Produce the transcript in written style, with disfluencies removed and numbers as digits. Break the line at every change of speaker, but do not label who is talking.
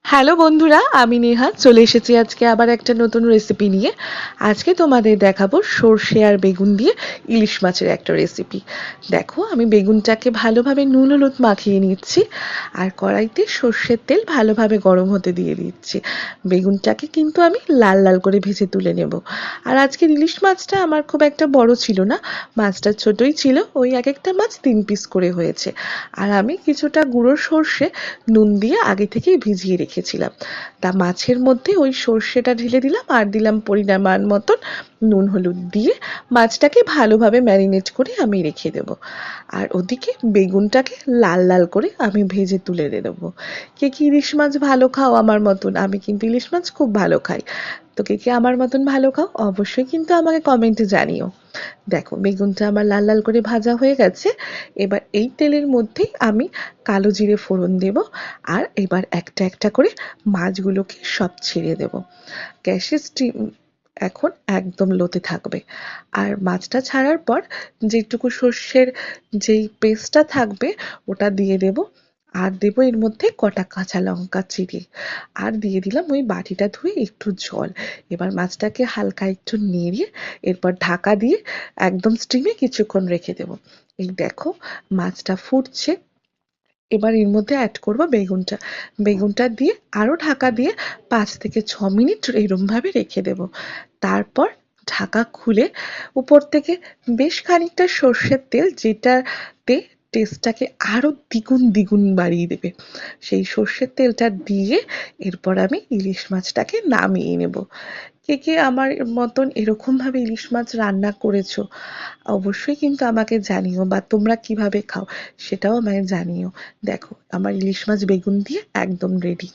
Hello বন্ধুরা, আমি নেহা চলে এসেছি আজকে আবার একটা নতুন রেসিপি নিয়ে। আজকে তোমাদের দেখাবো সর্ষে আর বেগুন দিয়ে ইলিশ মাছের একটা রেসিপি। দেখো, আমি বেগুনটাকে ভালোভাবে নুন হলুদ মাখিয়ে নিচ্ছি আর কড়াইতে সর্ষের তেল ভালোভাবে গরম হতে দিয়ে দিচ্ছি। বেগুনটাকে কিন্তু আমি লাল লাল করে ভেজে তুলে নেব। আর আজকের ইলিশ মাছটা আমার খুব একটা বড় ছিল না, মাছটা ছোটই ছিল, ওই এক একটা মাছ 3 পিস করে হয়েছে। আর আমি কিছুটা গুঁড়ো সর্ষে নুন দিয়ে আগে থেকেই ভিজিয়ে রেখেছিলাম। তা মাছের মধ্যে ওই সর্ষেটা ঢেলে দিলাম আর দিলাম পরিমাণ মতন নুন হলুদ দিয়ে মাছটাকে ভালোভাবে ম্যারিনেট করে আমি রেখে দেবো। আর ওদিকে বেগুনটাকে লাল লাল করে আমি ভেজে তুলে দেবো। কে কি ইলিশ মাছ ভালো খাও আমার মতন? আমি কিন্তু ইলিশ মাছ খুব ভালো খাই। তো কে কে আমার মতন ভালো খাও অবশ্যই কিন্তু আমাকে কমেন্টে জানিও। দেখো, বেগুনটা আমার লাল লাল করে ভাজা হয়ে গেছে। এবার এই তেলের মধ্যেই আমি কালো জিরে ফোড়ন দেব। আর এবার একটা একটা করে মাছগুলোকে সব ছেড়ে দেব। গ্যাসের স্টিম এখন একদম লোতে থাকবে। আর মাছটা ছাড়ার পর যেটুকু সর্ষের যেই পেস্টটা থাকবে ওটা দিয়ে দেব। আর দেবো এর মধ্যে কটা কাঁচা লঙ্কা চিড়ে। আর দিয়ে দিলাম ওই বাটিটা ধুয়ে একটু জল। এবার মাছটাকে হালকা একটু নেড়ে এরপর ঢাকা দিয়ে একদম স্টিমে কিছুক্ষণ রেখে দেব। এই দেখো, মাছটা ফুটছে। এবার এর মধ্যে অ্যাড করব বেগুনটা। বেগুনটা দিয়ে আরও ঢাকা দিয়ে 5 থেকে 6 মিনিট এরমভাবে রেখে দেব। তারপর ঢাকা খুলে উপর থেকে বেশ খানিকটা সর্ষের তেল, যেটাতে টেস্টটাকে আরো দ্বিগুণ দ্বিগুণ বাড়িয়ে দেবে, সেই সর্ষের তেলটা দিয়ে এরপর আমি ইলিশ মাছটাকে নামিয়ে নেব। কে কে আমার মতন এরকম ভাবে ইলিশ মাছ রান্না করেছো অবশ্যই কিন্তু আমাকে জানিও, বা তোমরা কিভাবে খাও সেটাও আমায় জানিও। দেখো, আমার ইলিশ মাছ বেগুন দিয়ে একদম রেডি।